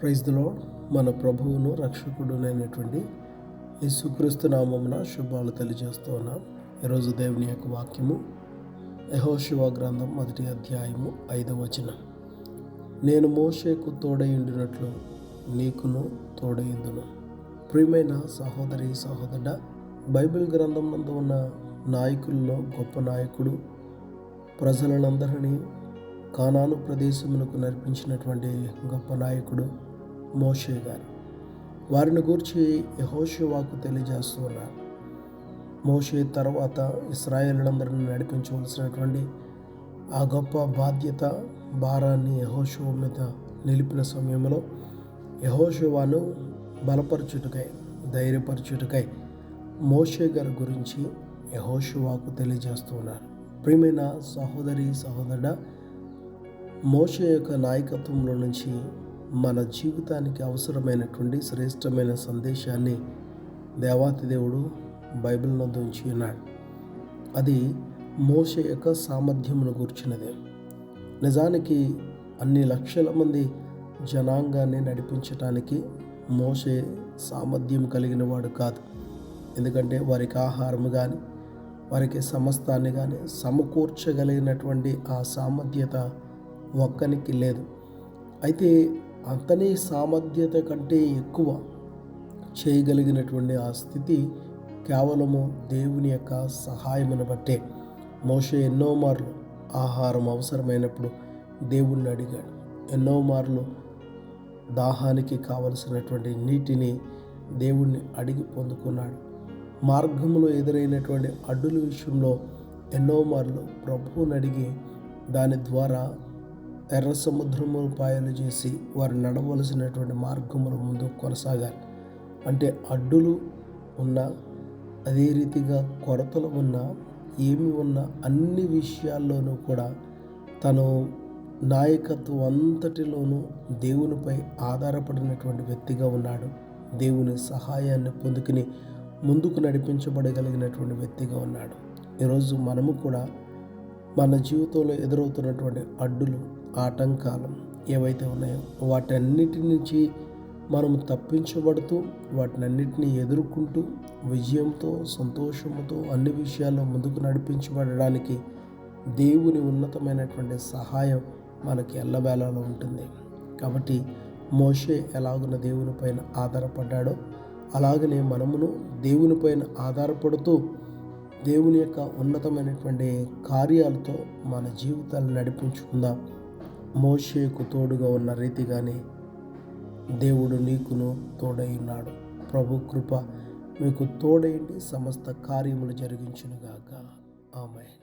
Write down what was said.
Praise the lord. మన ప్రభువును రక్షకుడునైనటువంటి యేసుక్రీస్తు నామమున శుభాలు తెలియజేస్తూ ఉన్నాం. ఈరోజు దేవుని యొక్క వాక్యము యెహోషువ గ్రంథం 1వ అధ్యాయము 5వ వచనం. నేను మోషేకు తోడయుండినట్లు నీకును తోడయుందును. ప్రియమైన సహోదరి సహోదరుడా, బైబిల్ గ్రంథం నందు ఉన్న నాయకుల్లో గొప్ప నాయకుడు, ప్రజలందరినీ కానాను ప్రదేశమునకు నడిపించినటువంటి గొప్ప నాయకుడు మోషే గారు. వారిని గూర్చి యెహోషువకు తెలియజేస్తూ ఉన్నారు. మోషే తర్వాత ఇశ్రాయేలులందరినీ నడిపించవలసినటువంటి ఆ గొప్ప బాధ్యత భారాన్ని యెహోషువ మీద నిలిపిన సమయంలో యెహోషువను బలపరచుటకై, ధైర్యపరచుటకై మోషే గారి గురించి యెహోషువకు తెలియజేస్తూ ఉన్నారు. ప్రియమైన సహోదరి సహోదరుడా, మోషే యొక్క నాయకత్వంలో నుంచి మన జీవితానికి అవసరమైనటువంటి శ్రేష్టమైన సందేశాన్ని దేవాతి దేవుడు బైబిల్ నందు ఉంచి ఉన్నాడు. అది మోషే యొక్క సామర్థ్యమును గూర్చినది. నిజానికి అన్ని లక్షల మంది జనాంగాన్ని నడిపించటానికి మోషే సామర్థ్యం కలిగిన వాడు కాదు. ఎందుకంటే వారికి ఆహారం కానీ, వారికి సమస్తాన్ని కానీ సమకూర్చగలిగినటువంటి ఆ సామర్థ్యత ఒక్కనికి లేదు. అయితే అతని సామర్థ్యత కంటే ఎక్కువ చేయగలిగినటువంటి ఆ స్థితి కేవలము దేవుని యొక్క సహాయమును బట్టే. మోషే ఎన్నో మార్లు ఆహారం అవసరమైనప్పుడు దేవుణ్ణి అడిగాడు. ఎన్నో మార్లు దాహానికి కావలసినటువంటి నీటిని దేవుణ్ణి అడిగి పొందుకున్నాడు. మార్గంలో ఎదురైనటువంటి అడ్డుల విషయంలో ఎన్నో మార్లు ప్రభువుని అడిగి దాని ద్వారా ఎర్ర సముద్రము పాయలు చేసి వారు నడవలసినటువంటి మార్గముల ముందు కొనసాగారు. అంటే అడ్డులు ఉన్నా, అదే రీతిగా కొరతలు ఉన్నా, ఏమి ఉన్నా అన్ని విషయాల్లోనూ కూడా తను నాయకత్వం అంతటిలోనూ దేవునిపై ఆధారపడినటువంటి వ్యక్తిగా ఉన్నాడు. దేవుని సహాయాన్ని పొందుకుని ముందుకు నడిపించబడగలిగినటువంటి వ్యక్తిగా ఉన్నాడు. ఈరోజు మనము కూడా మన జీవితంలో ఎదురవుతున్నటువంటి అడ్డులు, ఆటంకాలు ఏవైతే ఉన్నాయో వాటన్నిటి నుంచి మనము తప్పించబడుతూ వాటినన్నిటినీ ఎదుర్కొంటూ విజయంతో, సంతోషంతో అన్ని విషయాల్లో ముందుకు నడిపించబడడానికి దేవుని ఉన్నతమైనటువంటి సహాయం మనకి ఎల్లవేళలో ఉంటుంది. కాబట్టి మోషే ఎలాగున్న దేవుని పైన ఆధారపడ్డాడో అలాగనే మనమును దేవుని పైన ఆధారపడుతూ దేవుని యొక్క ఉన్నతమైనటువంటి కార్యాలతో మన జీవితాలను నడిపించుకుందాం. మోషేకు తోడుగా ఉన్న రీతిగానే దేవుడు నీకును తోడై ఉన్నాడు. ప్రభు కృప మీకు తోడైండి సమస్త కార్యములు జరిగించునుగాక. ఆమేన్.